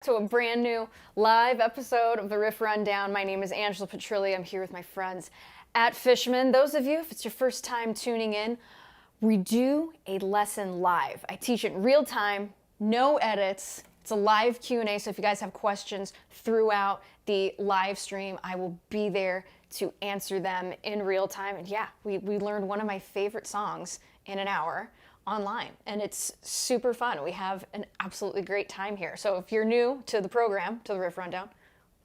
To a brand new live episode of the Riff Rundown. My name is Angela Petrilli. I'm here with my friends at Fishman. Those of you, if it's your first time tuning in, we do a lesson live. I teach it in real time, no edits. It's a live Q&A, so if you guys have questions throughout the live stream, I will be there to answer them in real time. And yeah, we learned one of my favorite songs in an hour online, and it's super fun. We have an absolutely great time here. So if you're new to the program, to the Riff Rundown,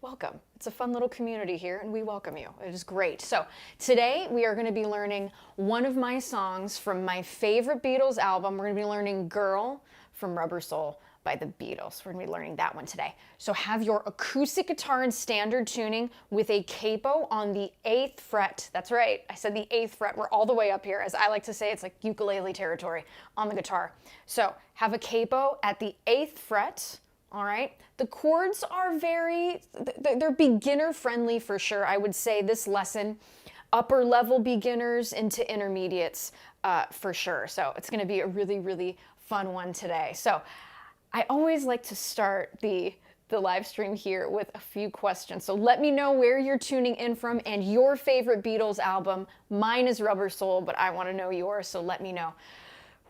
welcome. It's a fun little community here, and we welcome you. It is great. So today we are going to be learning one of my songs from my favorite Beatles album. We're going to be learning Girl from Rubber Soul by the Beatles. We're going to be learning that one today. So have your acoustic guitar in standard tuning with a capo on the 8th fret. That's right, I said the 8th fret. We're all the way up here. As I like to say, it's like ukulele territory on the guitar. So have a capo at the 8th fret, all right? The chords are they're beginner friendly for sure. I would say this lesson, upper level beginners into intermediates for sure. So it's gonna be a really, really fun one today. So I always like to start the live stream here with a few questions. So let me know where you're tuning in from and your favorite Beatles album. Mine is Rubber Soul, but I want to know yours, so let me know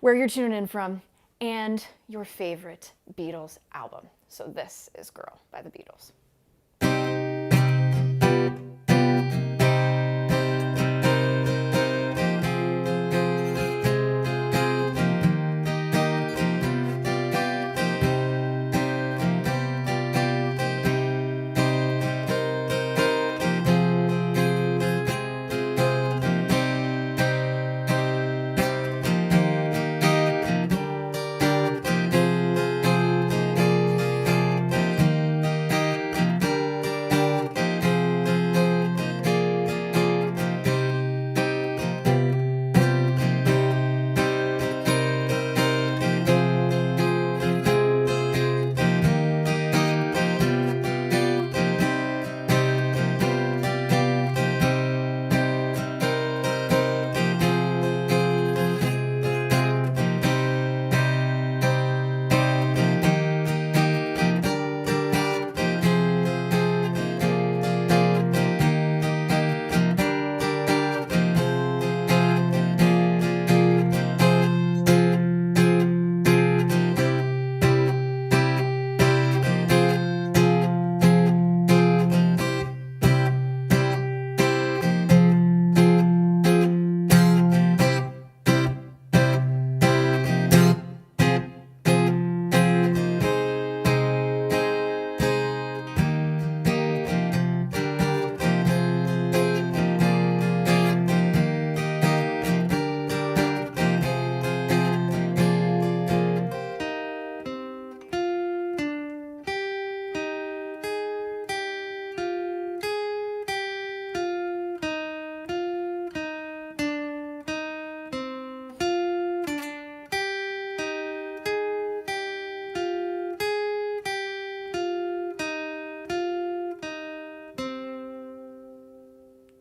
where you're tuning in from and your favorite Beatles album. So this is Girl by the Beatles.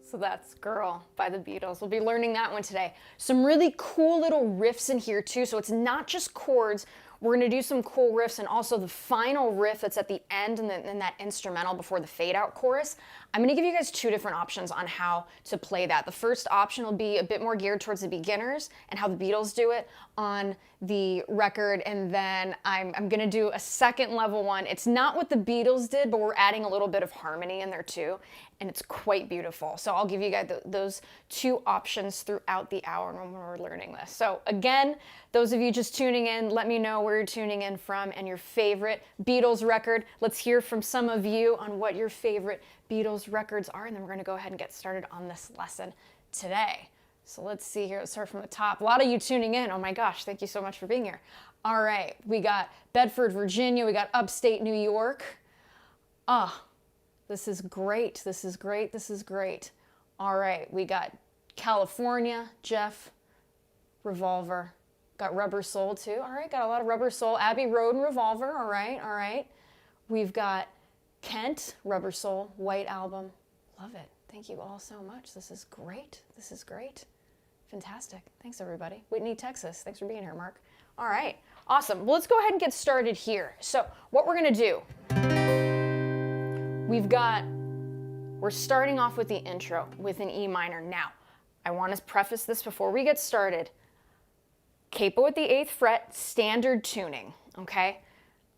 So that's Girl by the Beatles. We'll be learning that one today. Some really cool little riffs in here too. So it's not just chords. We're gonna do some cool riffs, and also the final riff that's at the end and then that instrumental before the fade out chorus. I'm gonna give you guys two different options on how to play that. The first option will be a bit more geared towards the beginners and how the Beatles do it on the record, and then I'm gonna do a second level one. It's not what the Beatles did, but we're adding a little bit of harmony in there too, and it's quite beautiful. So I'll give you guys those two options throughout the hour when we're learning this. So again, those of you just tuning in, let me know where you're tuning in from and your favorite Beatles record. Let's hear from some of you on what your favorite Beatles records are, and then we're gonna go ahead and get started on this lesson today. So let's see here, let's start from the top. A lot of you tuning in, oh my gosh, thank you so much for being here. All right, we got Bedford, Virginia, we got upstate New York. This is great, this is great, this is great. All right, we got California, Jeff, Revolver. Got Rubber Soul too. All right, got a lot of Rubber Soul. Abbey Road and Revolver. All right, all right. We've got Kent, Rubber Soul, White Album. Love it. Thank you all so much. This is great. This is great. Fantastic. Thanks, everybody. Whitney, Texas. Thanks for being here, Mark. All right. Awesome. Well, let's go ahead and get started here. So what we're going to do, we're starting off with the intro with an E minor. Now, I want to preface this before we get started. Capo at the 8th fret, standard tuning, okay?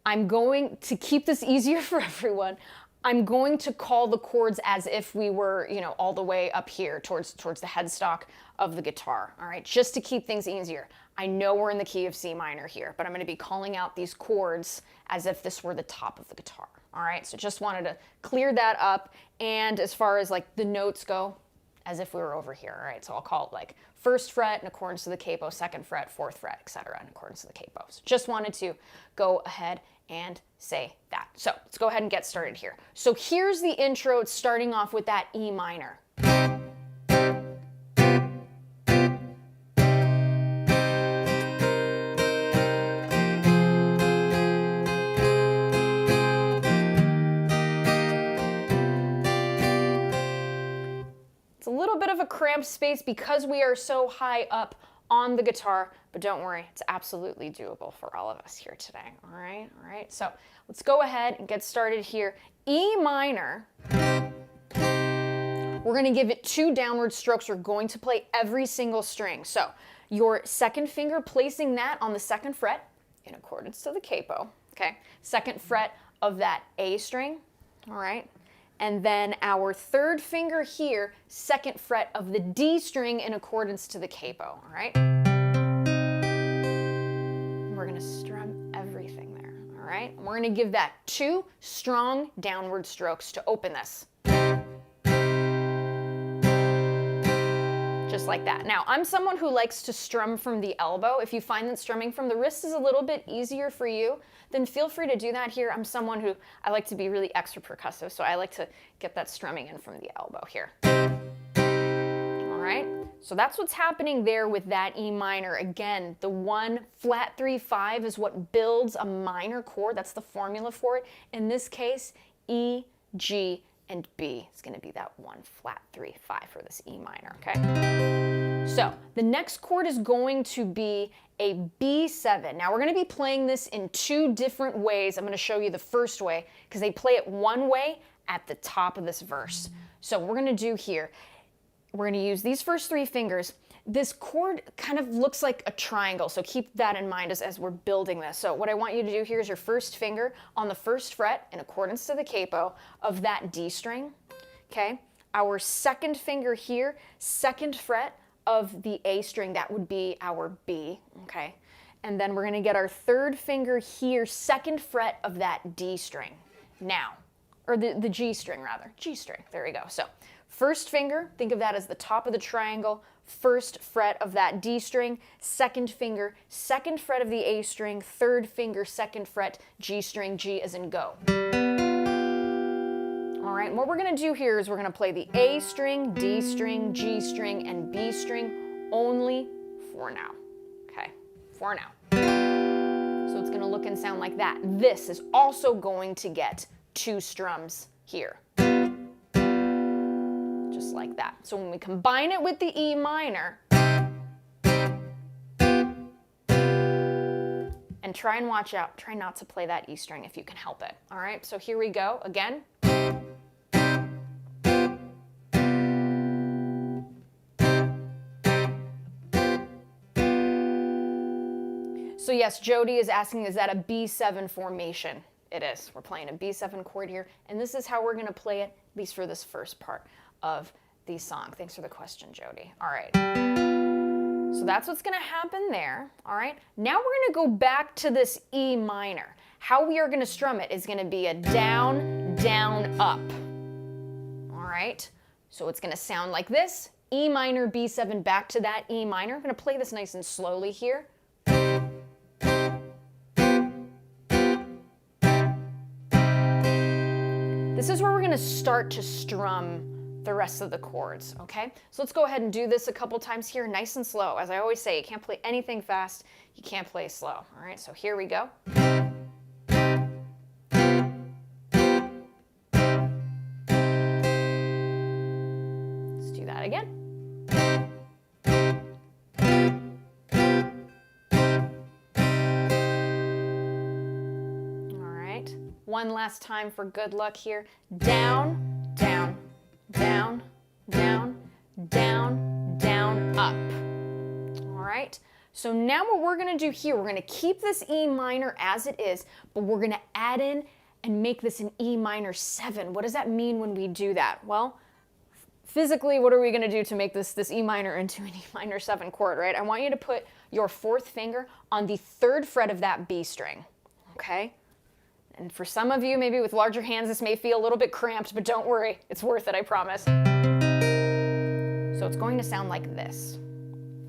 I'm going to keep this easier for everyone. I'm going to call the chords as if we were, you know, all the way up here towards the headstock of the guitar, all right? Just to keep things easier. I know we're in the key of C minor here, but I'm going to be calling out these chords as if this were the top of the guitar, all right? So just wanted to clear that up. And as far as like the notes go, as if we were over here, all right? So I'll call it like 1st fret in accordance to the capo, 2nd fret, 4th fret, etc. in accordance to the capo. So just wanted to go ahead and say that. So let's go ahead and get started here. So here's the intro. It's starting off with that E minor. It's a little bit of a cramped space because we are so high up on the guitar, but don't worry, it's absolutely doable for all of us here today, all right? All right, so let's go ahead and get started here. E minor, we're gonna give it 2 downward strokes. We're going to play every single string. So your 2nd finger, placing that on the 2nd fret in accordance to the capo, okay? 2nd fret of that A string, all right? And then our 3rd finger here, 2nd fret of the D string in accordance to the capo, all right? We're gonna strum everything there, all right? And we're gonna give that 2 strong downward strokes to open this. Just like that. Now, I'm someone who likes to strum from the elbow. If you find that strumming from the wrist is a little bit easier for you, then feel free to do that here. I'm someone who, I like to be really extra percussive, so I like to get that strumming in from the elbow here. All right, so that's what's happening there with that E minor. Again, the 1 flat 3 5 is what builds a minor chord. That's the formula for it. In this case, E, G, and B is going to be that 1 flat 3 5 for this E minor, okay? So the next chord is going to be a B7. Now we're going to be playing this in 2 different ways. I'm going to show you the first way because they play it one way at the top of this verse. So what we're going to do here, we're going to use these first 3 fingers. This chord kind of looks like a triangle, so keep that in mind as we're building this. So what I want you to do here is your 1st finger on the 1st fret in accordance to the capo of that D string, okay? Our 2nd finger here, 2nd fret of the A string, that would be our B, okay? And then we're gonna get our 3rd finger here, 2nd fret of that D string. Now, or the G string rather, G string, there we go. So 1st finger, think of that as the top of the triangle, 1st fret of that D string, 2nd finger, 2nd fret of the A string, 3rd finger, 2nd fret, G string, G as in go. All right, and what we're gonna do here is we're gonna play the A string, D string, G string, and B string only for now, okay? For now. So it's gonna look and sound like that. This is also going to get 2 strums here. Just like that. So when we combine it with the E minor, and try and watch out, try not to play that E string if you can help it. All right, so here we go again. So yes, Jody is asking, is that a B7 formation? It is. We're playing a B7 chord here, and this is how we're going to play it, at least for this first part of the song. Thanks for the question, Jody. All right. So that's what's going to happen there. All right. Now we're going to go back to this E minor. How we are going to strum it is going to be a down, down, up. All right. So it's going to sound like this. E minor, B7, back to that E minor. I'm going to play this nice and slowly here. This is where we're going to start to strum the rest of the chords, okay? So let's go ahead and do this a couple times here, nice and slow. As I always say, you can't play anything fast, you can't play slow, all right? So here we go. Let's do that again. one last time for good luck here. Down, down, down, down, down, down, up. All right? So now what we're going to do here, we're going to keep this E minor as it is, but we're going to add in and make this an E minor 7. What does that mean when we do that? Well, physically, what are we going to do to make this E minor into an E minor 7 chord, right? I want you to put your fourth finger on the 3rd fret of that B string, okay? And for some of you, maybe with larger hands, this may feel a little bit cramped, but don't worry, it's worth it, I promise. So it's going to sound like this,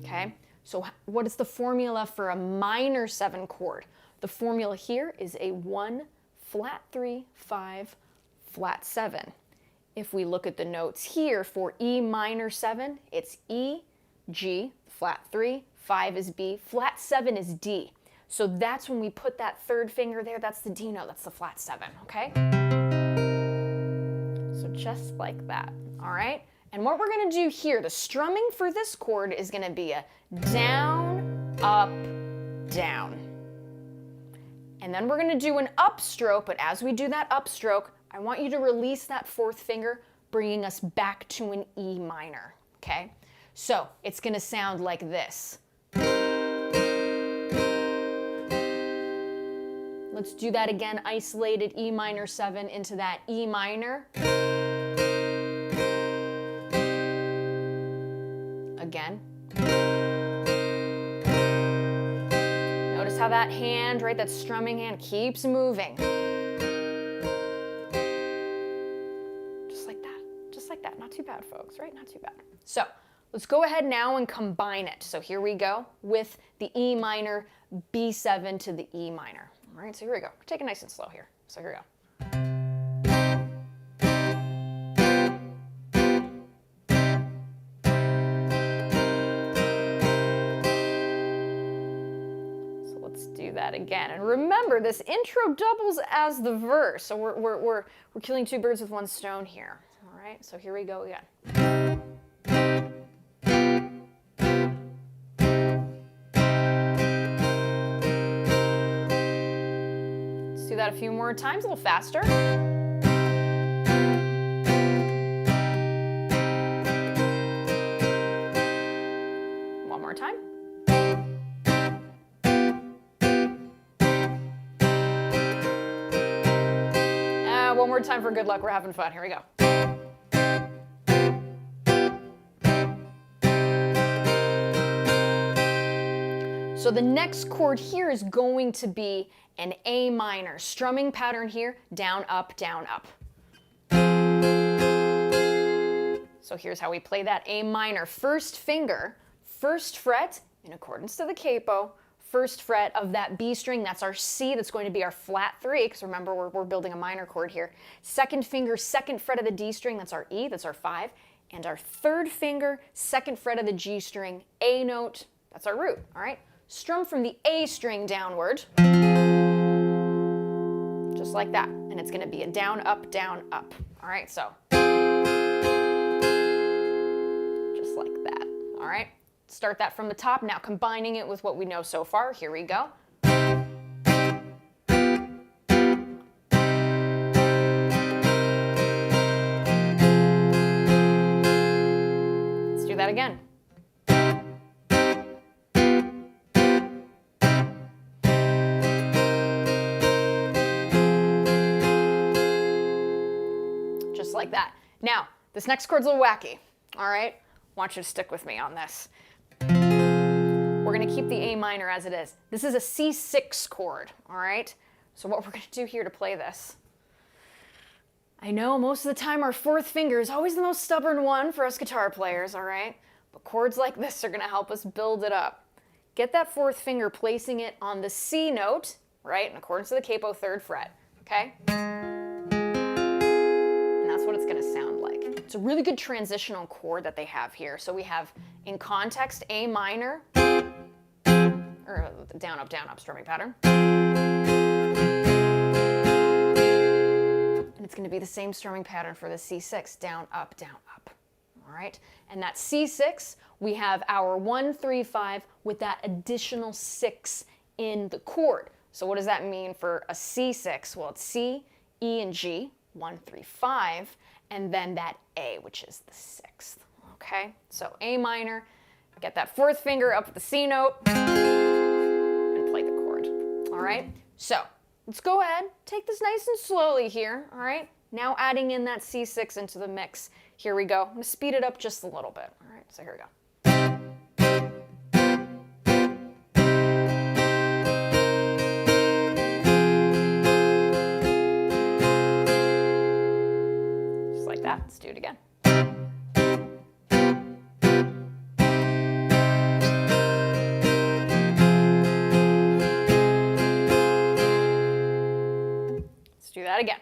okay? So what is the formula for a minor 7 chord? The formula here is a 1, flat 3, 5, flat 7. If we look at the notes here for E minor 7, it's E, G, flat 3, 5 is B, flat 7 is D. So that's when we put that 3rd finger there, that's the D note, that's the flat 7, okay? So just like that, all right? And what we're gonna do here, the strumming for this chord is gonna be a down, up, down. And then we're gonna do an upstroke, but as we do that upstroke, I want you to release that 4th finger, bringing us back to an E minor, okay? So it's gonna sound like this. Let's do that again, isolated E minor 7 into that E minor. Again. Notice how that hand, right, that strumming hand keeps moving. Just like that, not too bad, folks, right? Not too bad. So let's go ahead now and combine it. So here we go with the E minor, B7 to the E minor. All right, so here we go. Take it nice and slow here. So here we go. Do that again. And remember, this intro doubles as the verse. So we're killing 2 birds with 1 stone here. All right, so here we go again. Let's do that a few more times, a little faster. One more time. One more time for good luck. We're having fun. Here we go. So the next chord here is going to be an A minor. Strumming pattern here, down, up, down, up. So here's how we play that A minor. 1st finger, 1st fret, in accordance to the capo, 1st fret of that B string, that's our C, that's going to be our flat 3, because remember we're building a minor chord here. 2nd finger, 2nd fret of the D string, that's our E, that's our 5. And our 3rd finger, 2nd fret of the G string, A note, that's our root, all right? Strum from the A string downward, just like that. And it's gonna be a down, up, all right? So, just like that, all right? Start that from the top, now combining it with what we know so far. Here we go. Let's do that again. Just like that. Now, this next chord's a little wacky, all right? I want you to stick with me on this. We're going to keep the A minor as it is. This is a C6 chord, all right? So what we're going to do here to play this, I know most of the time our 4th finger is always the most stubborn one for us guitar players, all right? But chords like this are going to help us build it up. Get that 4th finger, placing it on the C note, right, in accordance to the capo 3rd fret, okay? And that's what it's going to sound like. It's a really good transitional chord that they have here. So we have, in context, A minor, or down, up, strumming pattern. And it's going to be the same strumming pattern for the C6, down, up, all right? And that C6, we have our 1, 3, 5 with that additional 6 in the chord. So what does that mean for a C6? Well, it's C, E and G, 1, 3, 5, and then that A, which is the 6th, okay? So A minor, get that 4th finger up at the C note, and play the chord, all right? So let's go ahead, take this nice and slowly here, all right? Now adding in that C6 into the mix. Here we go. I'm gonna speed it up just a little bit, all right? So here we go. Let's do it again. Let's do that again.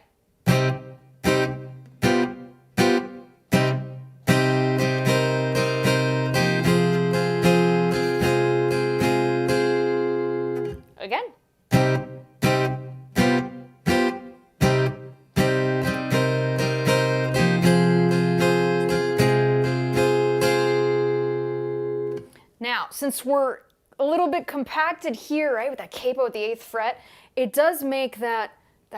Again. Now, since we're a little bit compacted here, right, with that capo at the 8th fret, it does make that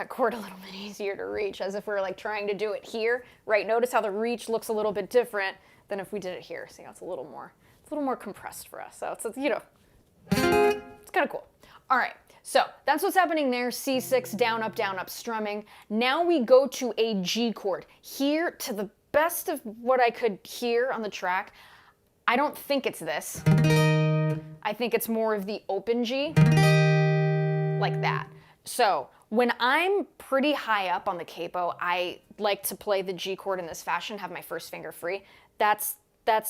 chord a little bit easier to reach, as if we were like trying to do it here, right? Notice how the reach looks a little bit different than if we did it here. See how it's a little more compressed for us. So it's you know, it's kind of cool. All right, so that's what's happening there. C6, down, up, strumming. Now we go to a G chord. Here, to the best of what I could hear on the track, I don't think it's this. I think it's more of the open G, like that. So when I'm pretty high up on the capo, I like to play the G chord in this fashion, have my 1st finger free. That's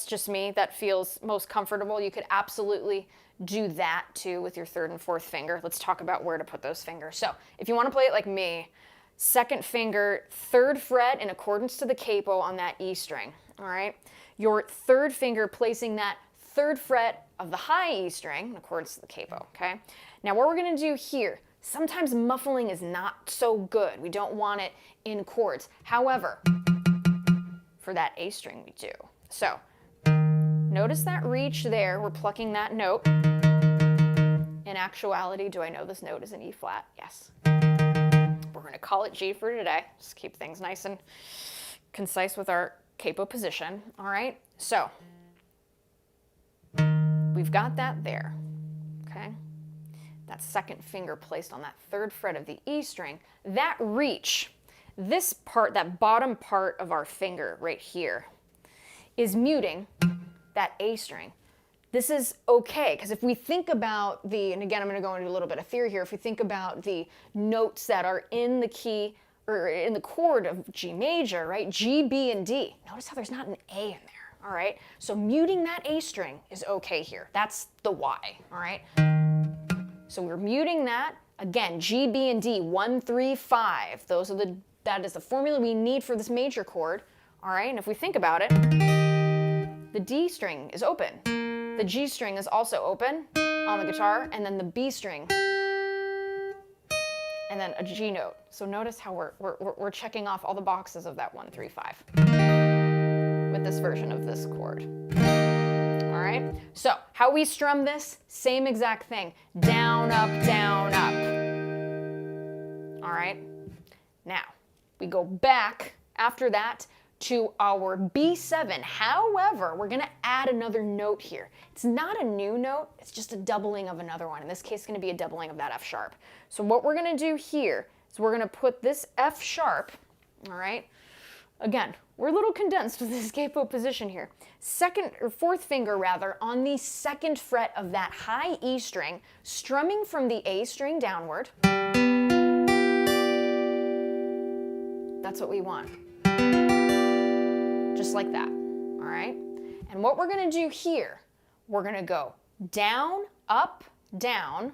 just me. That feels most comfortable. You could absolutely do that too with your 3rd and 4th finger. Let's talk about where to put those fingers. So if you want to play it like me, 2nd finger, 3rd fret in accordance to the capo on that E string, all right? Your 3rd finger placing that 3rd fret of the high E string in accordance to the capo, okay? Now what we're gonna do here, sometimes muffling is not so good. We don't want it in chords. However, for that A string we do. So notice that reach there, we're plucking that note. In actuality, do I know this note is an E flat? Yes. We're gonna call it G for today. Just keep things nice and concise with our capo position, all right? So we've got that there, okay? That 2nd finger placed on that 3rd fret of the E string. That reach, this part, that bottom part of our finger right here, is muting that A string. This is okay, because if we think about and again, I'm gonna go into a little bit of theory here, if we think about the notes that are in the key, or in the chord of G major, right? G, B, and D. Notice how there's not an A in there, all right? So muting that A string is okay here. That's the why, all right? So we're muting that. Again, G, B, and D, 1, 3, 5. That is the formula we need for this major chord, all right? And if we think about it, the D string is open. The G string is also open on the guitar, and then the B string, and then a G note. So notice how we're checking off all the boxes of that 1, 3, 5 with this version of this chord. All right, so how we strum this, same exact thing. Down, up, down, up. All right, now we go back after that to our B7. However, we're gonna add another note here. It's not a new note, it's just a doubling of another one. In this case, it's gonna be a doubling of that F sharp. So what we're gonna do here is we're gonna put this F sharp, all right? Again, we're a little condensed with this capo position here. 4th finger rather, on the 2nd fret of that high E string, strumming from the A string downward. That's what we want. Just like that, all right? And what we're gonna do here, we're gonna go down, up, down,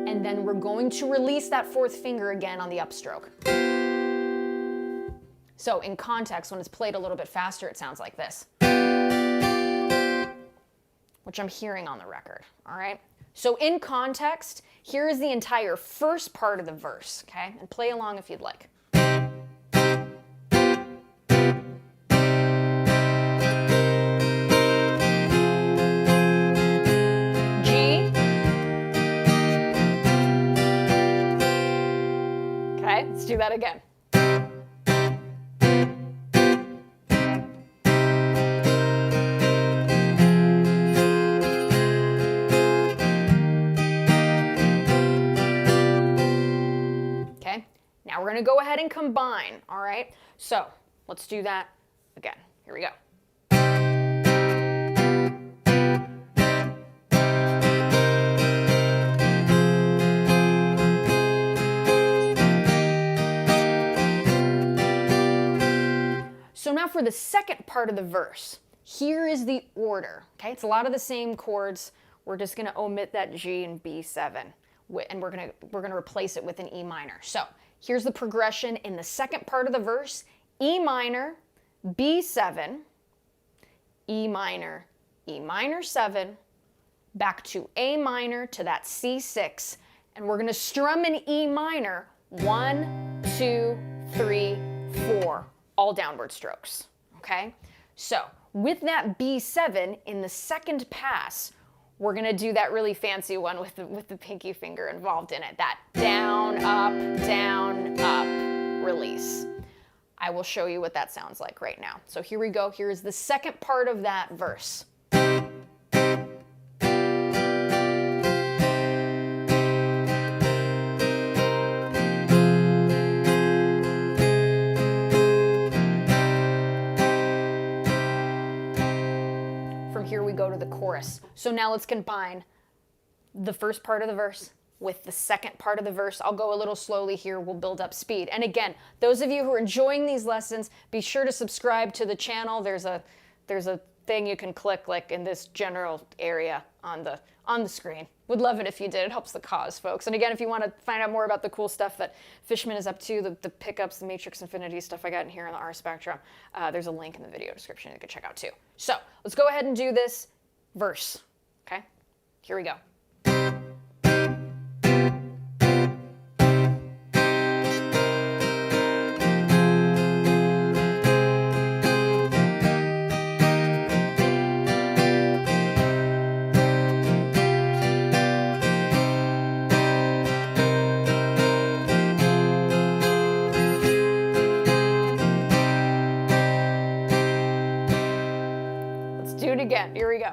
and then we're going to release that 4th finger again on the upstroke. So in context, when it's played a little bit faster, it sounds like this, which I'm hearing on the record, all right? So in context, here is the entire first part of the verse, okay? And play along if you'd like. do that again. Okay, now we're going to go ahead and combine, all right? So let's do that again. Here we go. So now for the second part of the verse, here is the order, okay? It's a lot of the same chords. We're just gonna omit that G and B7, and we're gonna replace it with an E minor. So here's the progression in the second part of the verse: E minor, B7, E minor 7, back to A minor to that C6, and we're gonna strum an E minor, 1, 2, 3, 4. All downward strokes, okay? So with that B7 in the second pass, we're gonna do that really fancy one with the pinky finger involved in it, that down, up, release. I will show you what that sounds like right now. So here we go. Here is the second part of that verse. Here we go to the chorus. So now let's combine the first part of the verse with the second part of the verse. I'll go a little slowly here. We'll build up speed. And again, those of you who are enjoying these lessons, be sure to subscribe to the channel. There's a thing you can click like in this general area on the screen. Would love it if you did. It helps the cause, folks. And again, if you want to find out more about the cool stuff that Fishman is up to, the pickups, the matrix infinity stuff I got in here on the R spectrum, there's a link in the video description you can check out too. So let's go ahead and do this verse. Okay, here we go. Do it again. Here we go.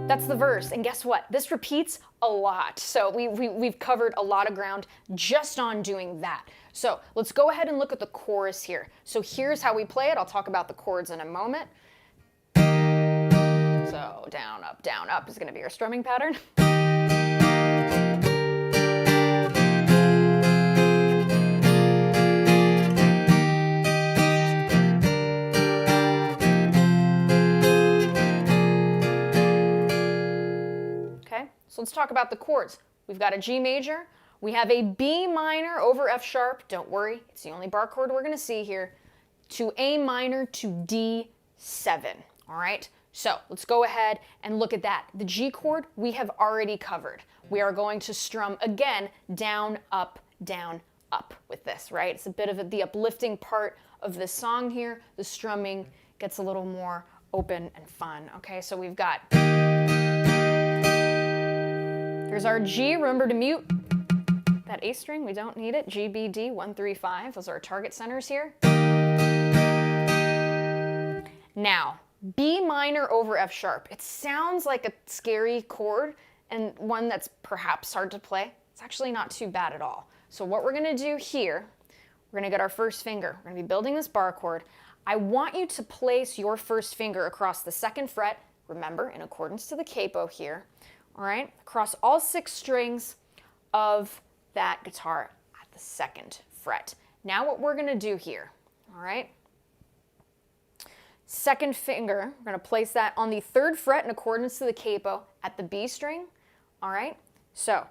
That's the verse, and guess what? This repeats a lot. So we've covered a lot of ground just on doing that. So let's go ahead and look at the chorus here. So here's how we play it. I'll talk about the chords in a moment. So down, up is gonna be our strumming pattern. So let's talk about the chords. We've got a G major. We have a B minor over F sharp. Don't worry, it's the only bar chord we're going to see here. To A minor to D7. All right? So let's go ahead and look at that. The G chord we have already covered. We are going to strum again down, up with this, right? It's a bit of the uplifting part of this song here. The strumming gets a little more open and fun. Okay, so we've got... Here's our G, remember to mute that A string, we don't need it. G, B, D, 1, 3, 5, those are our target centers here. Now, B minor over F sharp. It sounds like a scary chord and one that's perhaps hard to play. It's actually not too bad at all. So what we're gonna do here, we're gonna get our first finger. We're gonna be building this bar chord. I want you to place your first finger across the second fret, remember, in accordance to the capo here. All right, across all 6 strings of that guitar at the second fret. Now what we're gonna do here, all right? Second finger, we're gonna place that on the 3rd fret in accordance to the capo at the B string, all right? So,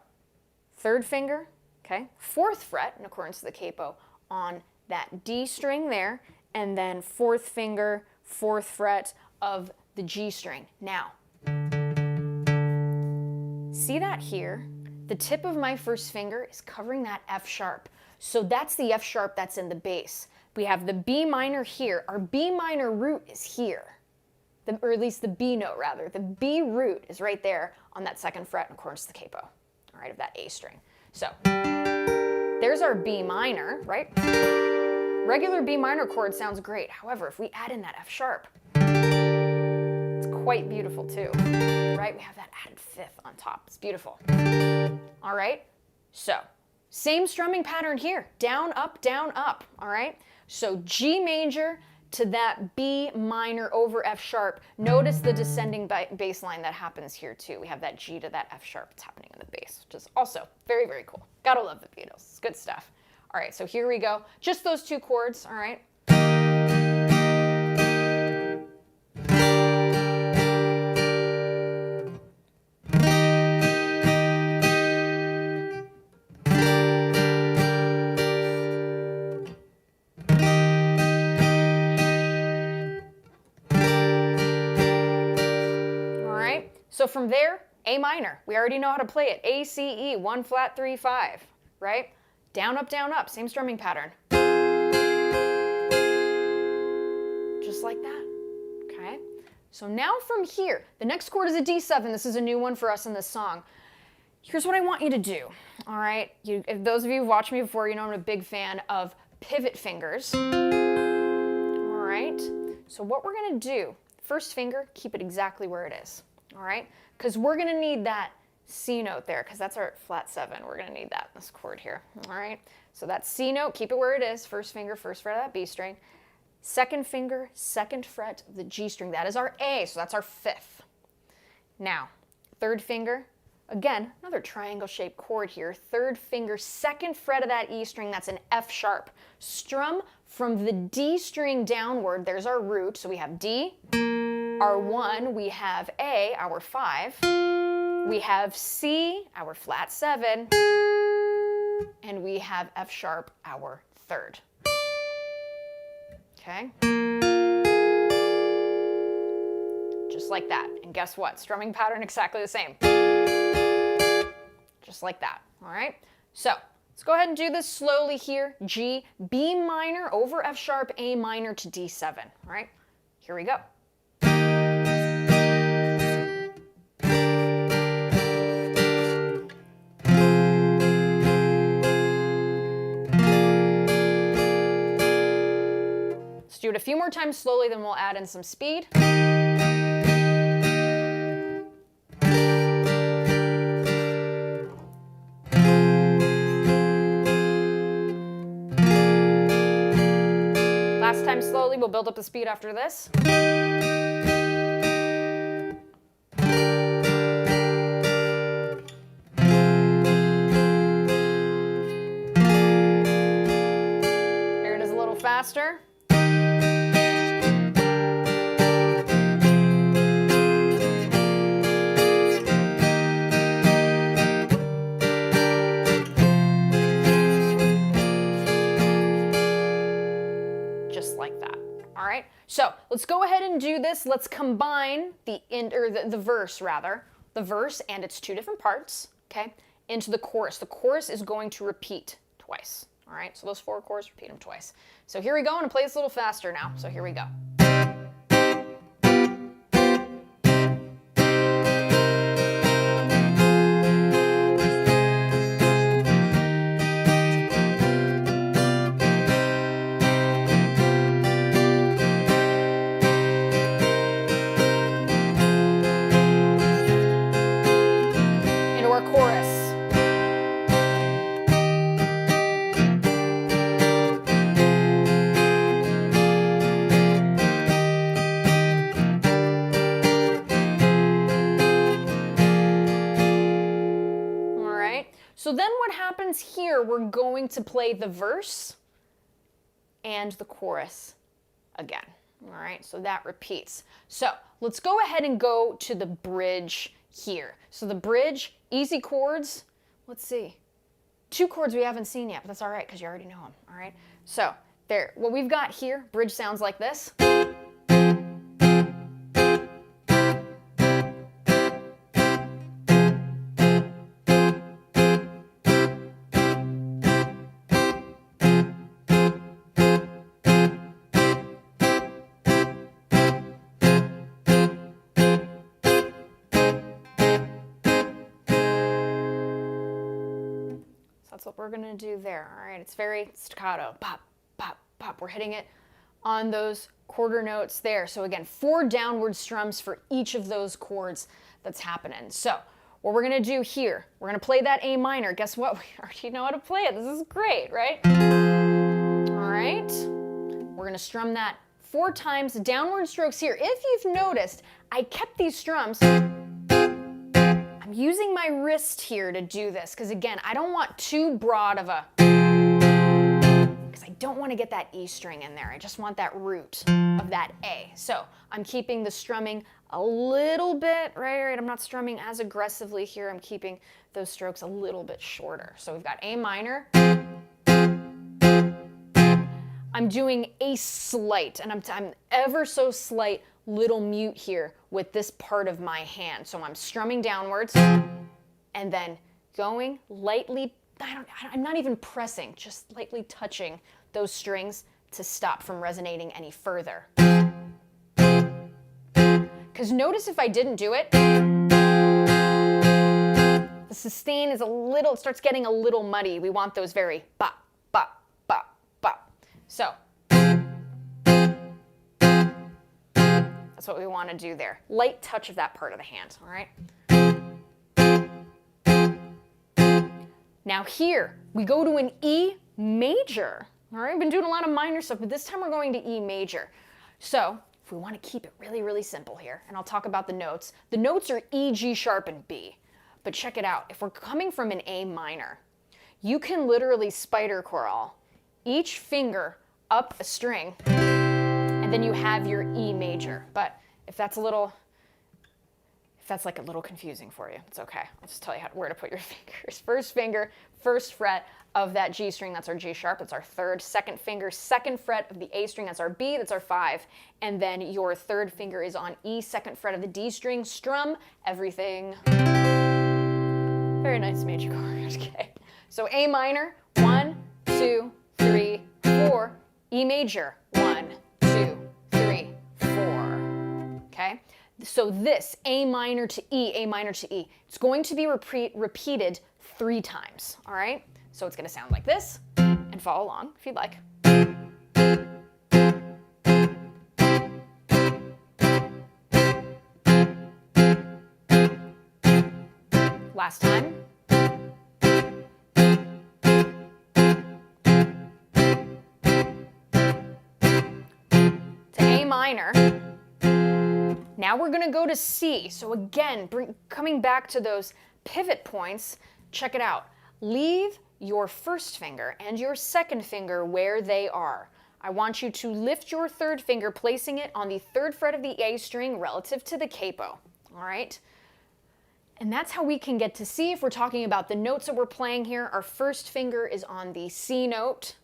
3rd finger, okay? 4th fret in accordance to the capo on that D string there, and then 4th finger, 4th fret of the G string. Now, see that here? The tip of my first finger is covering that F sharp. So that's the F sharp that's in the bass. We have the B minor here. Our B minor root is here. Or at least the B note rather. The B root is right there on that 2nd fret in accordance to the capo, all right, of that A string. So there's our B minor, right? Regular B minor chord sounds great. However, if we add in that F sharp, it's quite beautiful too, right? We have that added 5th on top. It's beautiful. All right, so same strumming pattern here. Down, up, all right? So G major to that B minor over F sharp. Notice the descending bass line that happens here too. We have that G to that F sharp that's happening in the bass, which is also very, very cool. Gotta love the Beatles. It's good stuff. All right, so here we go. Just those 2 chords, all right? So from there, A minor. We already know how to play it. A, C, E, 1 flat, 3, 5, right? Down, up, same strumming pattern. Just like that, okay? So now from here, the next chord is a D7. This is a new one for us in this song. Here's what I want you to do, all right? If those of you who've watched me before, you know I'm a big fan of pivot fingers. All right, so what we're gonna do, first finger, keep it exactly where it is. All right, because we're going to need that C note there, because that's our flat 7. We're going to need that in this chord here. All right, so that C note, keep it where it is. First finger, 1st fret of that B string. 2nd finger, 2nd fret of the G string. That is our A, so that's our 5th. Now, 3rd finger, again, another triangle-shaped chord here. 3rd finger, 2nd fret of that E string. That's an F sharp. Strum from the D string downward. There's our root, so we have D. Our 1, we have A, our 5, we have C, our flat 7, and we have F sharp, our 3rd. Okay? Just like that. And guess what? Strumming pattern exactly the same. Just like that. All right? So let's go ahead and do this slowly here. G, B minor over F sharp, A minor to D7. All right? Here we go. Do it a few more times slowly, then we'll add in some speed. Last time slowly, we'll build up the speed after this. Here it is a little faster. So let's go ahead and do this. Let's combine the verse rather, the verse and its 2 different parts, okay, into the chorus. The chorus is going to repeat twice. All right, so those 4 chords, repeat them twice. So here we go. I'm gonna play this a little faster now. So here we go. So then what happens here, we're going to play the verse and the chorus again. All right, so that repeats. So let's go ahead and go to the bridge here. So the bridge, easy chords, let's see. 2 chords we haven't seen yet, but that's all right because you already know them, all right? So there, what we've got here, bridge sounds like this. That's what we're gonna do there, all right? It's very staccato, pop, pop, pop. We're hitting it on those quarter notes there. So again, 4 downward strums for each of those chords that's happening. So what we're gonna do here, we're gonna play that A minor. Guess what? We already know how to play it. This is great, right? All right, we're gonna strum that 4 times, downward strokes here. If you've noticed, I kept these strums. I'm using my wrist here to do this, because again, I don't want too broad of a, because I don't want to get that E string in there. I just want that root of that A. So I'm keeping the strumming a little bit, right? I'm not strumming as aggressively here. I'm keeping those strokes a little bit shorter. So we've got A minor. I'm doing a slight, and I'm ever so slight little mute here with this part of my hand. So I'm strumming downwards and then going lightly, I'm not even pressing, just lightly touching those strings to stop from resonating any further. Because notice if I didn't do it, the sustain is a little, it starts getting a little muddy. We want those very bop, bop, bop, bop. So that's what we want to do there. Light touch of that part of the hand, all right? Now here, we go to an E major. All right, we've been doing a lot of minor stuff, but this time we're going to E major. So if we want to keep it really, really simple here, and I'll talk about the notes are E, G sharp, and B. But check it out. If we're coming from an A minor, you can literally spider choral each finger up a string, and then you have your E major. But if that's like a little confusing for you, it's okay. I'll just tell you where to put your fingers. First finger, first fret of that G string, that's our G sharp, that's our third. Second finger, second fret of the A string, that's our B, that's our 5. And then your third finger is on E, second fret of the D string. Strum everything. Very nice major chord, okay. So A minor, 1, 2, 3, 4. E major, 1, 2, 3, 4. Okay? So this, A minor to E, A minor to E, it's going to be repeated 3 times, all right? So it's going to sound like this, and follow along if you'd like. Last time. To A minor. Now we're going to go to C. So again, coming back to those pivot points, check it out. Leave your first finger and your second finger where they are. I want you to lift your third finger, placing it on the 3rd fret of the A string relative to the capo, all right? And that's how we can get to C. If we're talking about the notes that we're playing here, our first finger is on the C note,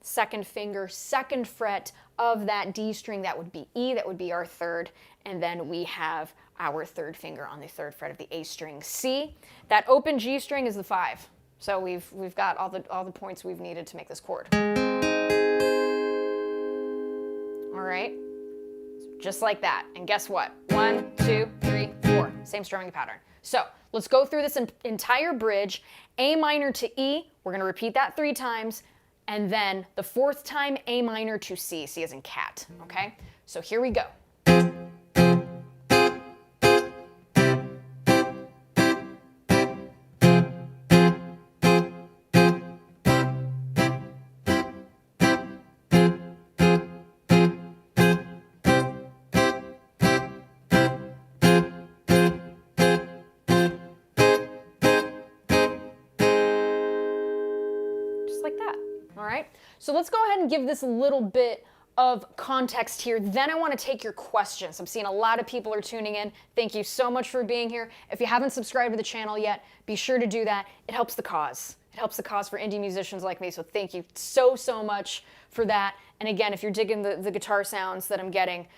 second finger, 2nd fret of that D string, that would be E, that would be our 3rd, and then we have our 3rd finger on the 3rd fret of the A string, C. That open G string is the 5. So we've got all the points we've needed to make this chord. All right, just like that. And guess what? 1, 2, 3, 4. Same strumming pattern. So let's go through this entire bridge. A minor to E. We're going to repeat that 3 times. And then the 4th time, A minor to C. C as in cat. Okay? So here we go. All right, so let's go ahead and give this a little bit of context here. Then I want to take your questions. I'm seeing a lot of people are tuning in. Thank you so much for being here. If you haven't subscribed to the channel yet, be sure to do that. It helps the cause. It helps the cause for indie musicians like me, so thank you so much for that. And again, if you're digging the guitar sounds that I'm getting,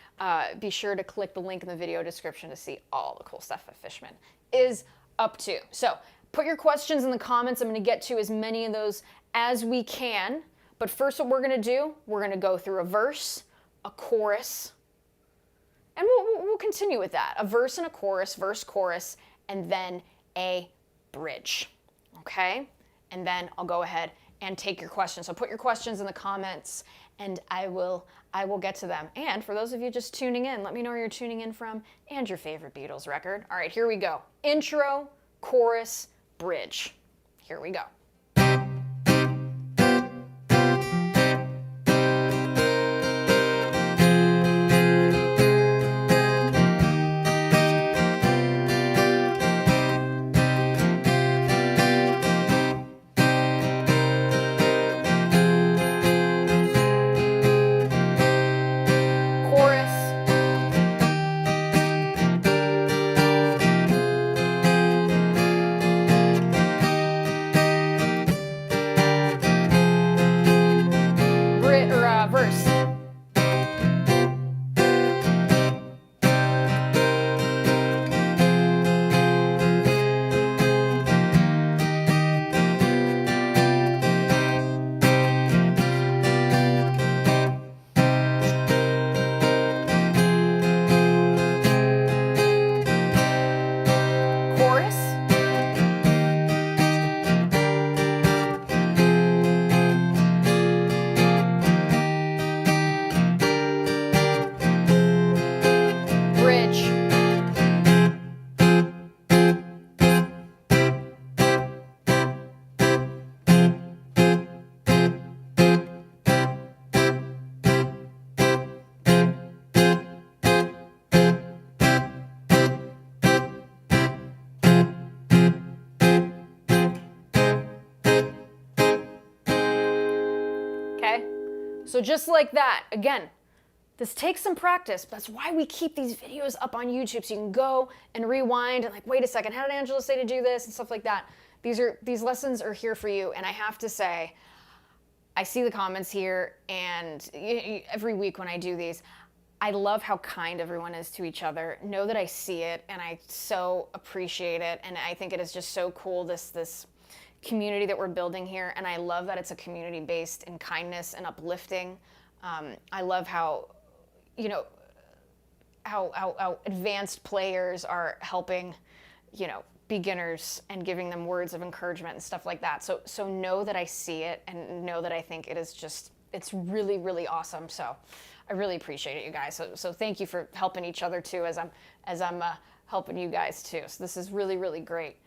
be sure to click the link in the video description to see all the cool stuff that Fishman is up to. So put your questions in the comments. I'm going to get to as many of those as we can. But first, what we're going to do, we're going to go through a verse, a chorus, and we'll continue with that. A verse and a chorus, verse, chorus, and then a bridge. Okay? and then I'll go ahead and take your questions. So put your questions in the comments, and I will get to them. And for those of you just tuning in, let me know where you're tuning in from and your favorite Beatles record. All right, here we go. Intro, chorus, bridge. Here we go. Verse. So just like that, again, this takes some practice. That's why we keep these videos up on YouTube, so you can go and rewind and like, wait a second, how did Angela say to do this and stuff like that. These lessons are here for you, and I have to say, I see the comments here, and every week when I do these, I love how kind everyone is to each other. Know that I see it, and I so appreciate it, and I think it is just so cool, this community that we're building here, and I love that it's a community based in kindness and uplifting. I love how, you know, how advanced players are helping, you know, beginners and giving them words of encouragement and stuff like that. So know that I see it, and know that I think it is just, it's really, really awesome. So I really appreciate it, you guys. So thank you for helping each other too, as I'm helping you guys too. So this is really, really great.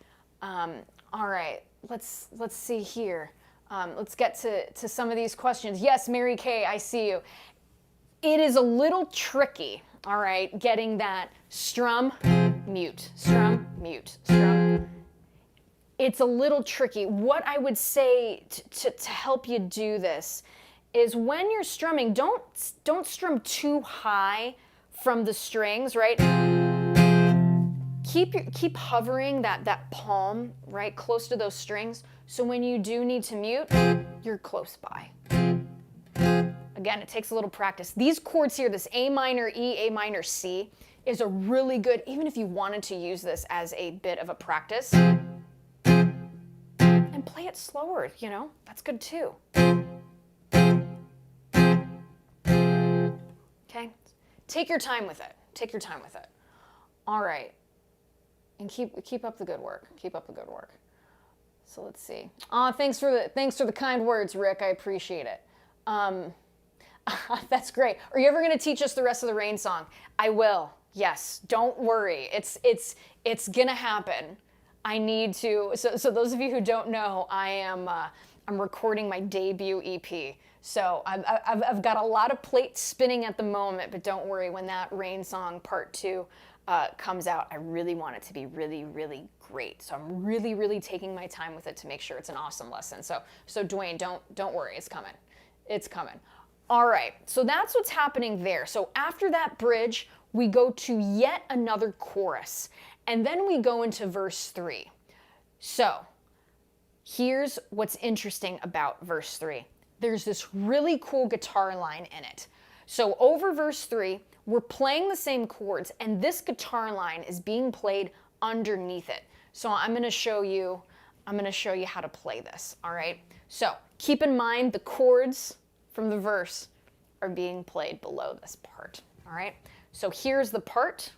All right, let's see here. Let's get to some of these questions. Yes, Mary Kay, I see you. It is a little tricky, all right, getting that strum, mute, strum, mute, strum. It's a little tricky. What I would say to help you do this is when you're strumming, don't strum too high from the strings, right? Keep hovering that palm, right, close to those strings. So when you do need to mute, you're close by. Again, it takes a little practice. These chords here, this A minor E, A minor C, is a really good, even if you wanted to use this as a bit of a practice, and play it slower, you know, that's good too. Okay, take your time with it. Take your time with it. All right, and keep up the good work. Keep up the good work. So let's see. Thanks for the kind words, Rick. I appreciate it. That's great. Are you ever going to teach us the rest of the Rain song? I will. Yes. Don't worry. It's gonna happen. I need to. So those of you who don't know, I'm recording my debut EP. So I've got a lot of plates spinning at the moment, but don't worry. When that Rain song Part 2 comes out, I really want it to be really, really great. So I'm really, really taking my time with it to make sure it's an awesome lesson. So Dwayne, don't worry. It's coming. It's coming. All right. So that's what's happening there. So after that bridge, we go to yet another chorus, and then we go into verse 3. So here's what's interesting about verse 3. There's this really cool guitar line in it. So over verse 3, we're playing the same chords, and this guitar line is being played underneath it. So I'm going to show you how to play this, all right? So keep in mind the chords from the verse are being played below this part, all right? So here's the part.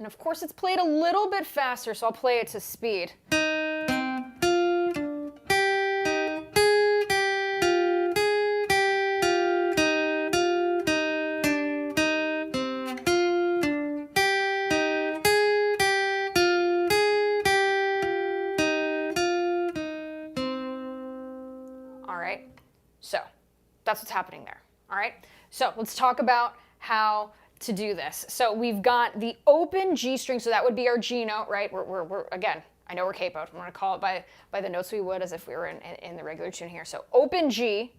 of course it's played a little bit faster, so I'll play it to speed. All right, so that's what's happening there. All right, so let's talk about how to do this. So we've got the open G string, so that would be our G note, right? We're again, I know we're capoed. I'm going to call it by the notes we would as if we were in the regular tune here. So open G,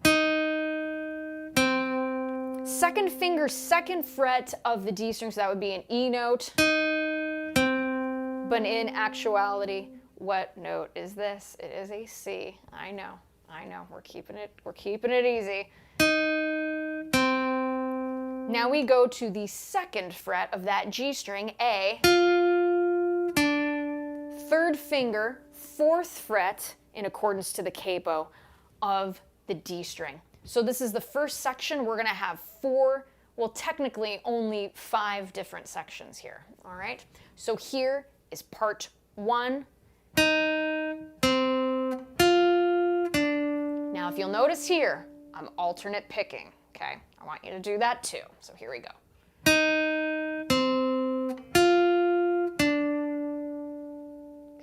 second finger, second fret of the D string, so that would be an E note. But in actuality, what note is this? It is a C. I know, we're keeping it easy. Now we go to the second fret of that G string, A, third finger, fourth fret in accordance to the capo of the D string. So this is the first section. We're going to have four, well, technically only 5 different sections here. All right. So here is part 1. Now, if you'll notice here, I'm alternate picking. Okay. I want you to do that too. So here we go.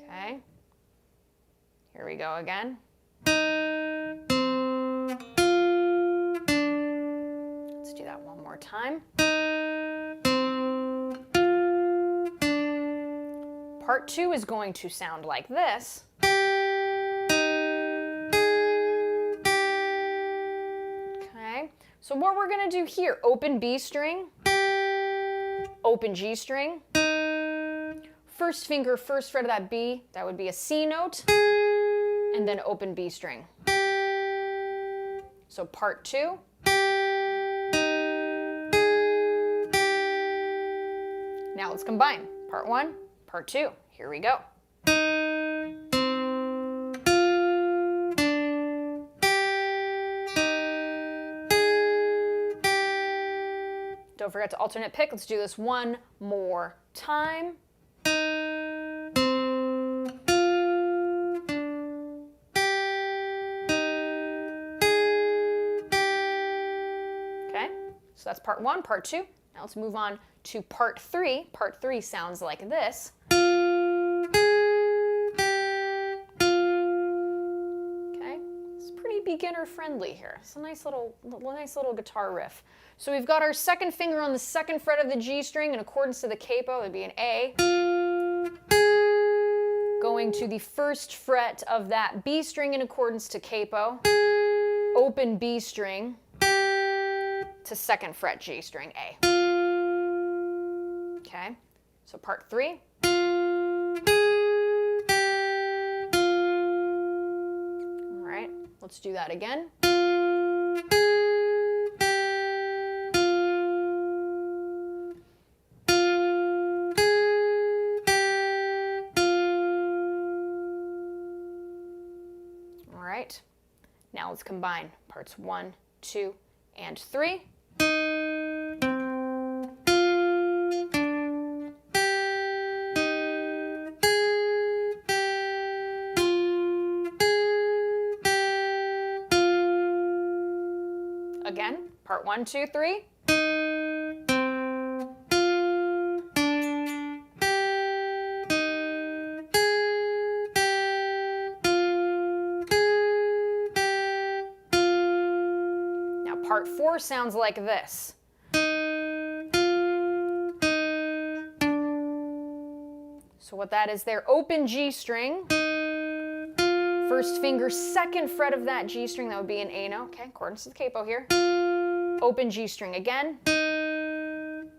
Okay. Here we go again. Let's do that one more time. Part 2 is going to sound like this. Okay. So what we're going to do here, open B string, open G string, first finger, first fret of that B, that would be a C note, and then open B string. So part 2. Now let's combine. Part 1, part 2. Here we go. Don't forget to alternate pick. Let's do this one more time. Okay, so that's part 1, part 2. Now let's move on to part 3. Part 3 sounds like this. Okay, it's pretty beginner friendly here. It's a nice little guitar riff. So we've got our second finger on the second fret of the G string in accordance to the capo. It'd be an A. Going to the first fret of that B string in accordance to capo. Open B string to second fret G string A. Okay, so part 3. All right, let's do that again. All right, now let's combine parts 1, 2, and 3. Again, part 1, 2, 3. Now part 4 sounds like this. So what that is there, open G string. First finger, second fret of that G string, that would be an A note. Okay, accordance to the capo here. Open G string again.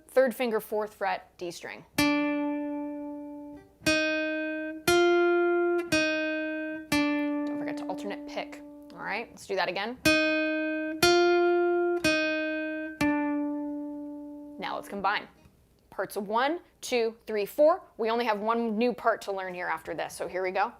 Third finger, fourth fret, D string. Don't forget to alternate pick. All right, let's do that again. Now let's combine. Parts of 1, 2, 3, 4. We only have one new part to learn here after this, so here we go.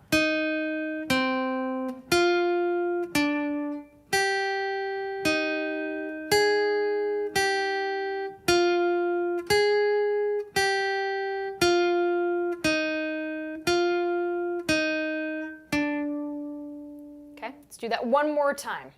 Let's do that one more time.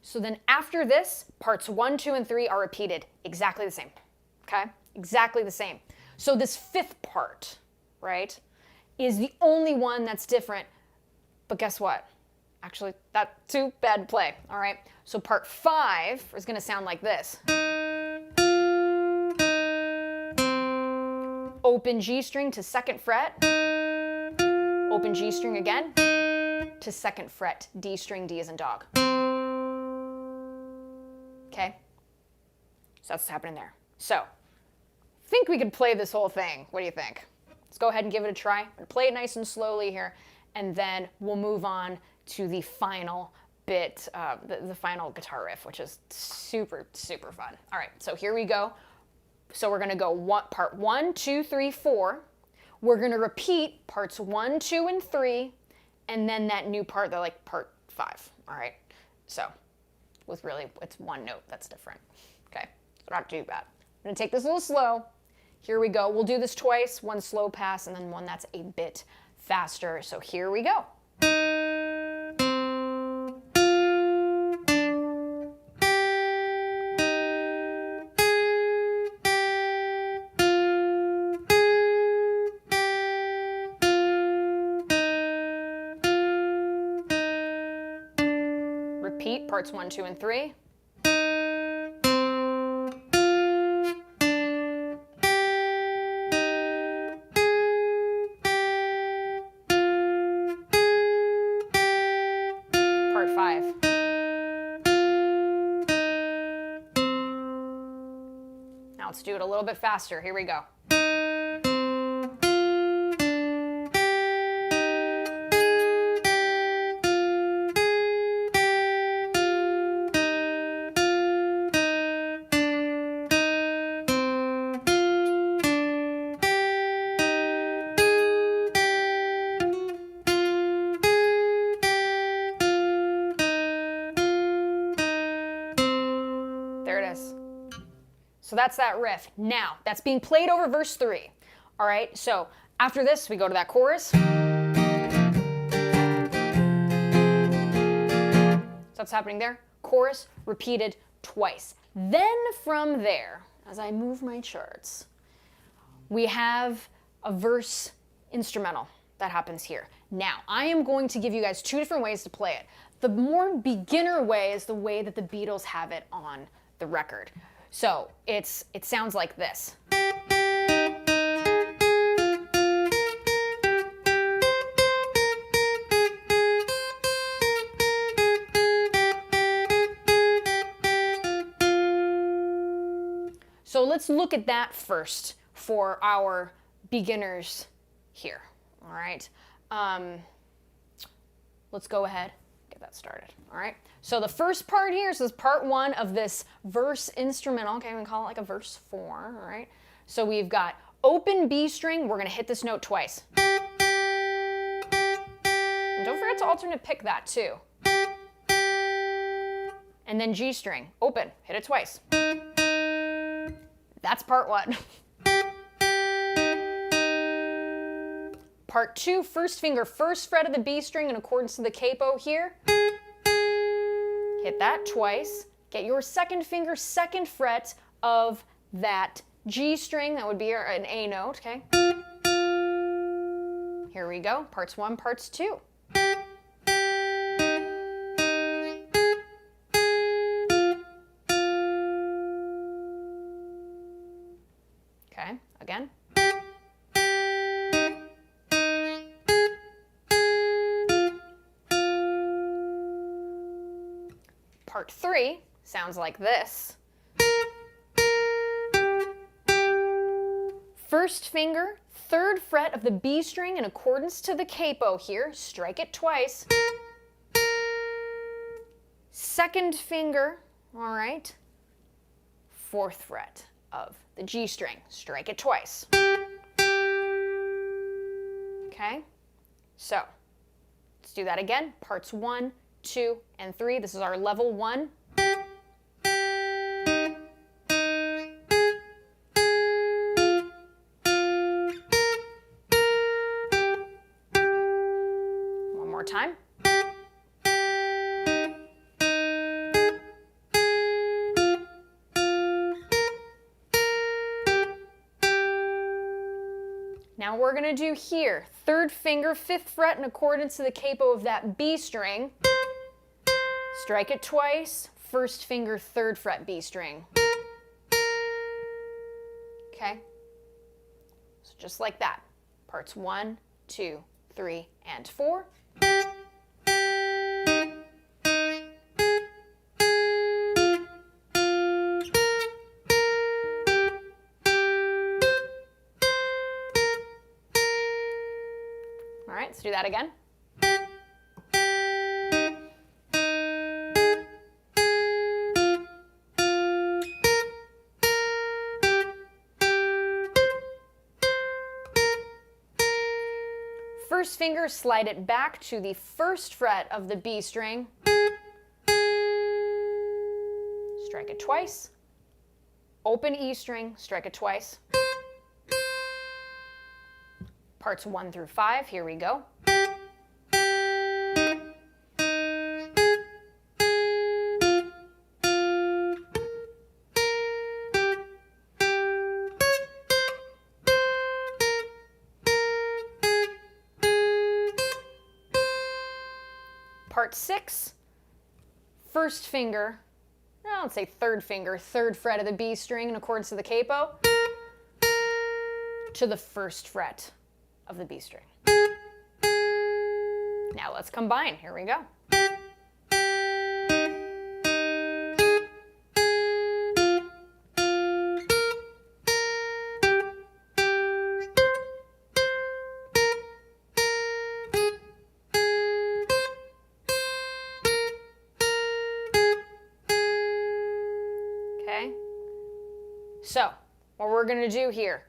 So then after this, parts 1, 2, and 3 are repeated exactly the same, okay? Exactly the same. So this fifth part, right, is the only one that's different, but guess what? Actually, that's too bad to play, all right? So part 5 is gonna sound like this. Open G string to 2nd fret, open G string again, to 2nd fret, D string, D as in dog. Okay, so that's what's happening there. So, I think we could play this whole thing. What do you think? Let's go ahead and give it a try. I'm gonna play it nice and slowly here, and then we'll move on to the final bit, the final guitar riff, which is super, super fun. All right, so here we go. So we're gonna go part 1, 2, 3, 4. We're gonna repeat parts 1, 2, and 3, and then that new part, they're like part 5, all right? So, with really, it's one note that's different. Okay, so not too bad. I'm gonna take this a little slow. Here we go. We'll do this twice, one slow pass and then one that's a bit faster. So here we go. Repeat parts 1, 2, and 3. Part 5. Now let's do it a little bit faster. Here we go. There it is. So that's that riff. Now, that's being played over verse 3. All right, so after this, we go to that chorus. So that's happening there. Chorus repeated twice. Then from there, as I move my charts, we have a verse instrumental that happens here. Now, I am going to give you guys 2 different ways to play it. The more beginner way is the way that the Beatles have it on the record. So it sounds like this. So let's look at that first for our beginners here. All right. Let's go ahead. Get that started. All right. So the first part here is part 1 of this verse instrumental. Okay, we can call it like a verse 4. All right. So we've got open B string. We're going to hit this note twice. And don't forget to alternate pick that too. And then G string, open, hit it twice. That's part 1. Part 2, first finger, first fret of the B string in accordance to the capo here. Hit that twice. Get your second finger, second fret of that G string. That would be an A note, okay? Here we go. Parts 1, parts 2. Okay, again. Part 3 sounds like this. First finger, third fret of the B string in accordance to the capo here. Strike it twice. Second finger, all right, fourth fret of the G string. Strike it twice. Okay, so Let's do that again. Parts 1, 2, and 3. This is our level 1. One more time. Now what we're going to do here, 3rd finger, 5th fret in accordance to the capo of that B string. Strike it twice, 1st finger, 3rd fret B string. Okay? So just like that. Parts 1, 2, 3, and 4. All right, let's do that again. First finger, slide it back to the 1st fret of the B string. Strike it twice. Open E string, strike it twice. Parts 1 through 5, here we go. Part 6, 1st finger, let's say 3rd finger, 3rd fret of the B string in accordance to the capo, to the 1st fret of the B string. Now let's combine. Here we go. Okay. So, what we're going to do here,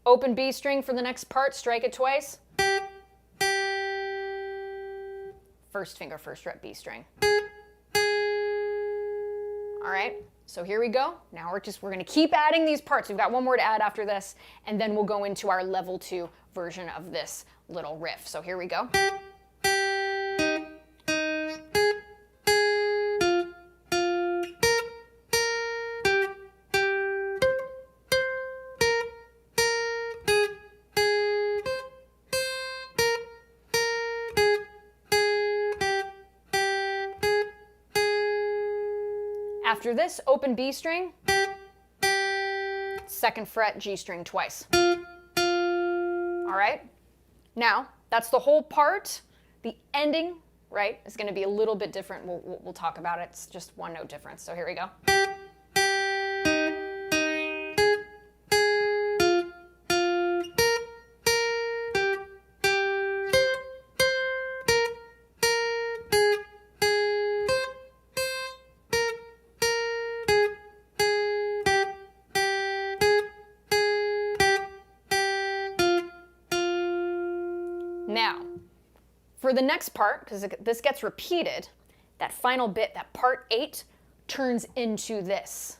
open B string for the next part, strike it twice. 1st finger, 1st fret B string. All right, so here we go. Now we're going to keep adding these parts. We've got one more to add after this, and then we'll go into our level 2 version of this little riff. So here we go. After this, open B string, 2nd fret G string twice. All right? Now, that's the whole part. The ending, right, is going to be a little bit different. We'll talk about it. It's just one note difference. So here we go. Now, for the next part, because this gets repeated, that final bit, that part 8, turns into this.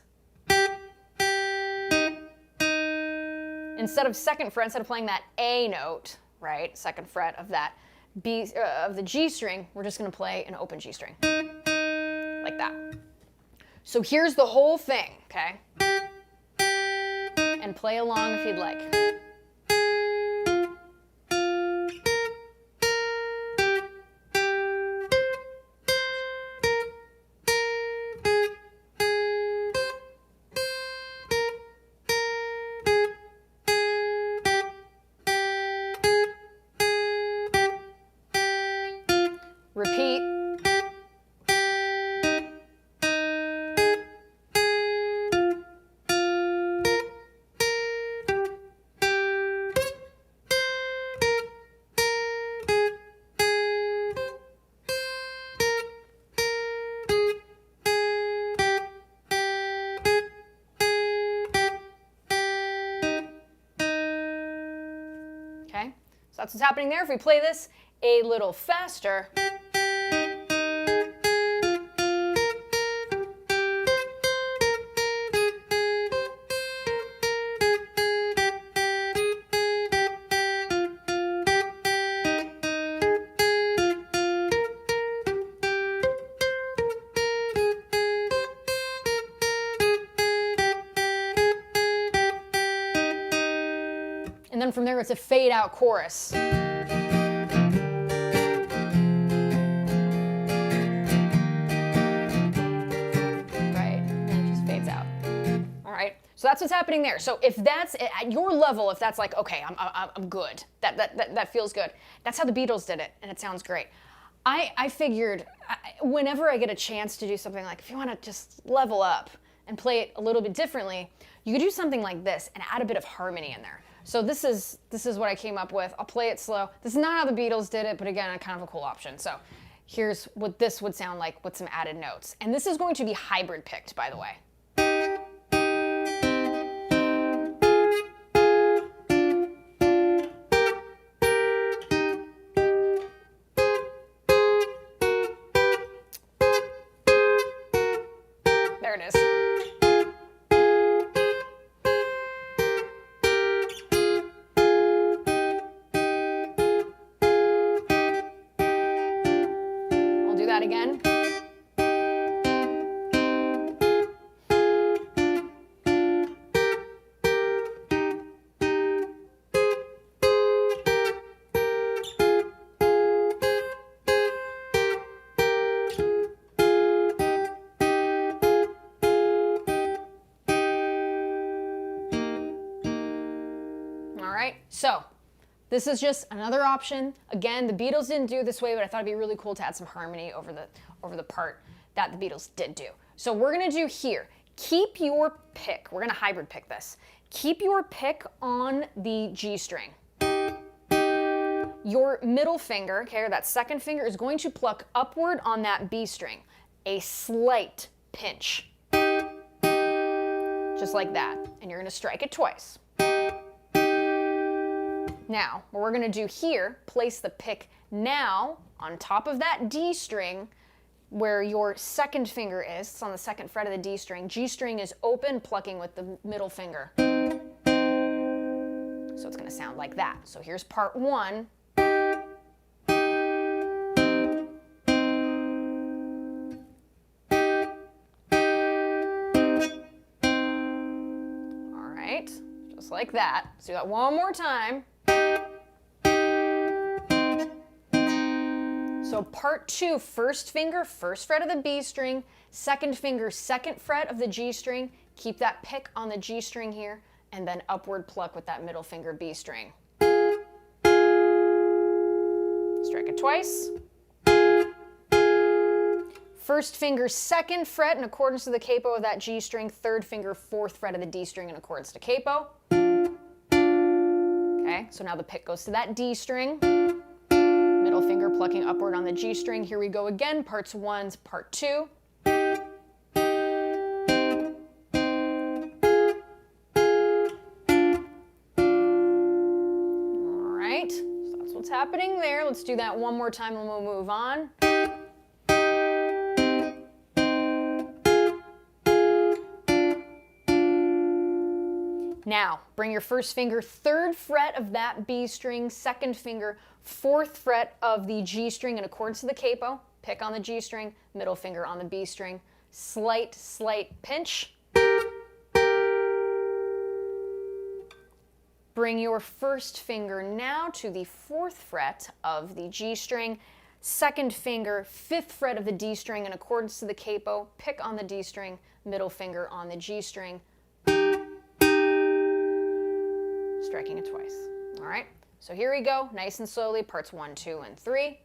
Instead of 2nd fret, instead of playing that A note, right, 2nd fret of that B, of the G string, we're just going to play an open G string, like that. So here's the whole thing, okay? And play along if you'd like. Repeat. Okay, so that's what's happening there. If we play this a little faster. And then from there, it's a fade out chorus. Right? And it just fades out. All right. So that's what's happening there. So if that's at your level, if that's like, okay, I'm good. That feels good. That's how the Beatles did it, and it sounds great. I figured whenever I get a chance to do something like, if you want to just level up and play it a little bit differently, you could do something like this and add a bit of harmony in there. So this is what I came up with. I'll play it slow. This is not how the Beatles did it, but again, kind of a cool option. So here's what this would sound like with some added notes. And this is going to be hybrid picked, by the way. There it is. That again. All right, so this is just another option. Again, the Beatles didn't do it this way, but I thought it'd be really cool to add some harmony over the part that the Beatles did do. So we're gonna do here, keep your pick. We're gonna hybrid pick this. Keep your pick on the G string. Your middle finger, okay, or that second finger, is going to pluck upward on that B string. A slight pinch. Just like that. And you're gonna strike it twice. Now, what we're going to do here, place the pick now on top of that D string where your second finger is. It's on the second fret of the D string. G string is open, plucking with the middle finger. So it's going to sound like that. So here's part one. All right, just like that. Let's do that one more time. So part two, first finger, first fret of the B string, second finger, second fret of the G string. Keep that pick on the G string here, and then upward pluck with that middle finger B string. Strike it twice. First finger, second fret in accordance to the capo of that G string, third finger, fourth fret of the D string in accordance to capo. Okay, so now the pick goes to that D string. Middle finger plucking upward on the G string. Here we go again, parts one, part two. All right, so that's what's happening there. Let's do that one more time and we'll move on. Now, bring your first finger, third fret of that B string, second finger, fourth fret of the G string in accordance to the capo. Pick on the G string, middle finger on the B string. Slight pinch. Bring your first finger now to the fourth fret of the G string. Second finger, fifth fret of the D string in accordance to the capo. Pick on the D string, middle finger on the G string. Striking it twice. All right, so here we go, nice and slowly, parts 1, 2, and 3.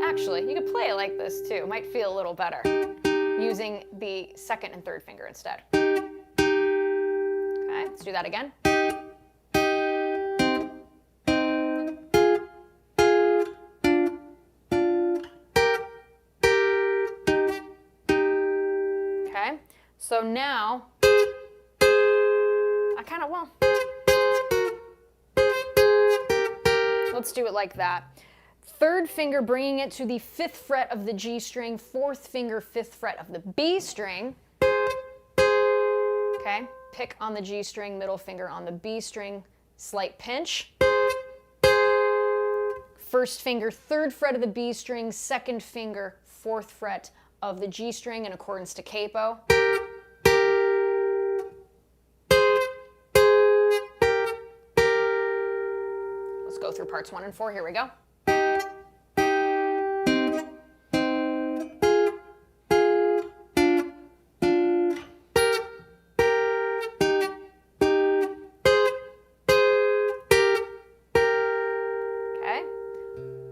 Actually, you could play it like this too. It might feel a little better using the second and third finger instead. Okay, let's do that again. So now, let's do it like that. Third finger bringing it to the 5th fret of the G string, 4th finger 5th fret of the B string. Okay, pick on the G string, middle finger on the B string, slight pinch. First finger 3rd fret of the B string, 2nd finger 4th fret of the G string in accordance to capo. Let's go through parts 1 and 4. Here we go.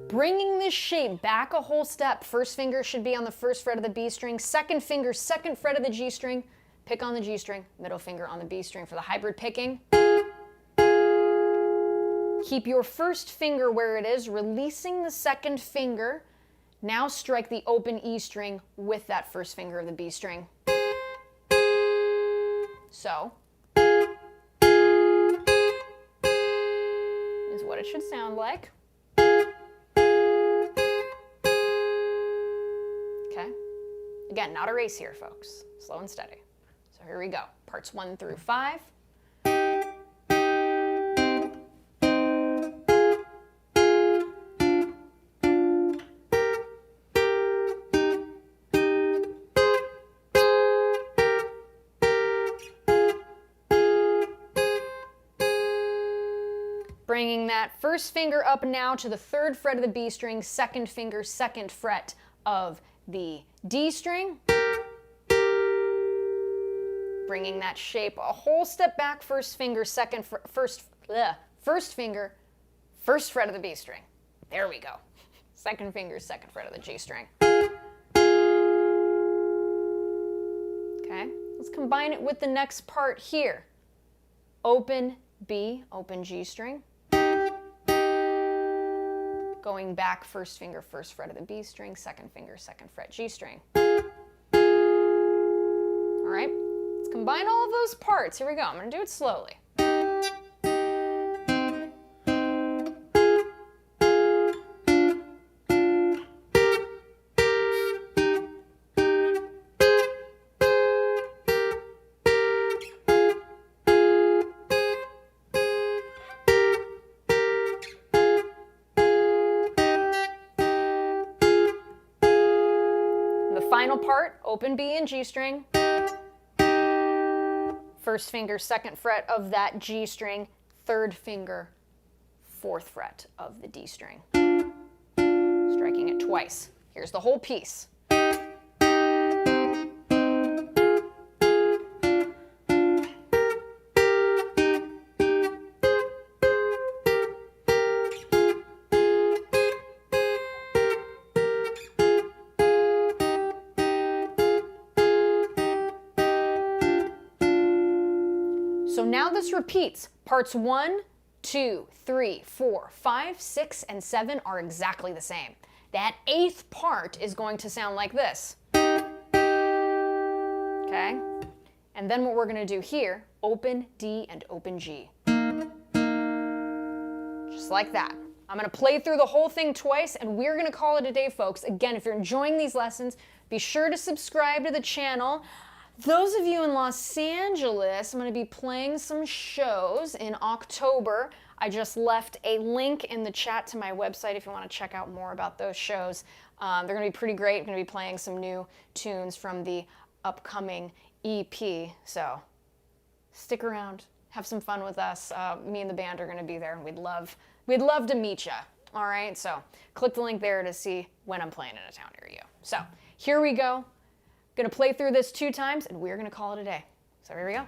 Bringing this shape back a whole step, first finger should be on the 1st fret of the B string, second finger, 2nd fret of the G string, pick on the G string, middle finger on the B string for the hybrid picking. Keep your first finger where it is, releasing the 2nd finger. Now strike the open E string with that 1st finger of the B string. So, is what it should sound like. Again, not a race here, folks. Slow and steady. So here we go. Parts 1 through 5. Bringing that first finger up now to the 3rd fret of the B string, 2nd finger, 2nd fret of the D string. Bringing that shape a whole step back, first finger, first finger, 1st fret of the B string. There we go. 2nd finger, 2nd fret of the G string. Okay, let's combine it with the next part here. Open B, open G string. Going back, 1st finger, 1st fret of the B string, 2nd finger, 2nd fret G string. All right, let's combine all of those parts. Here we go. I'm going to do it slowly. Final part, open B and G string. 1st finger, 2nd fret of that G string, 3rd finger, 4th fret of the D string. Striking it twice. Here's the whole piece. So now this repeats. Parts 1, 2, 3, 4, 5, 6, and 7 are exactly the same. That 8th part is going to sound like this. Okay? And then what we're going to do here, open D and open G. Just like that. I'm going to play through the whole thing twice, and we're going to call it a day, folks. Again, if you're enjoying these lessons, be sure to subscribe to the channel. Those of you in Los Angeles, I'm going to be playing some shows in October. I just left a link in the chat to my website if you want to check out more about those shows. They're going to be pretty great. I'm going to be playing some new tunes from the upcoming EP. So stick around, have some fun with us. Me and the band are going to be there, and we'd love to meet you. All right, so click the link there to see when I'm playing in a town near you. So here we go. Going to play through this 2 times, and we're going to call it a day. So here we go.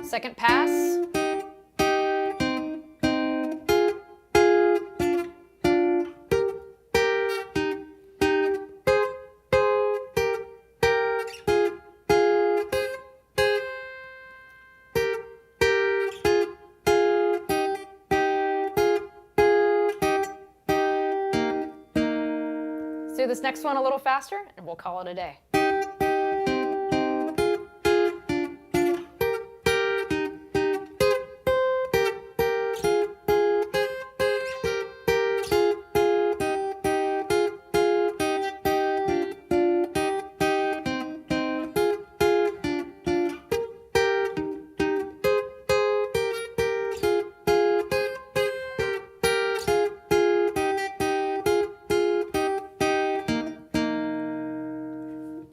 Second pass. do this next one a little faster, and we'll call it a day.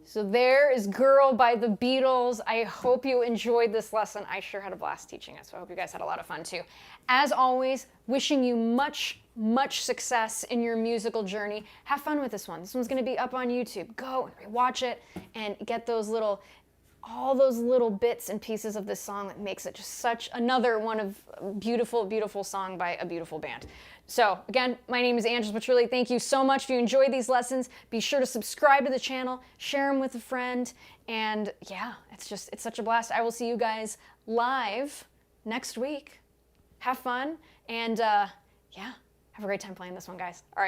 So there is Girl by the Beatles. I hope you enjoyed this lesson. I sure had a blast teaching it, so I hope you guys had a lot of fun too. As always, wishing you much, much success in your musical journey. Have fun with this one. This one's gonna be up on YouTube. Go and watch it and get all those little bits and pieces of this song that makes it just such another one of beautiful, beautiful song by a beautiful band. So again, my name is Angela Petrilli. Thank you so much. If you enjoyed these lessons, be sure to subscribe to the channel, share them with a friend, and yeah, it's such a blast. I will see you guys live next week. Have fun, and yeah, have a great time playing this one, guys. All right.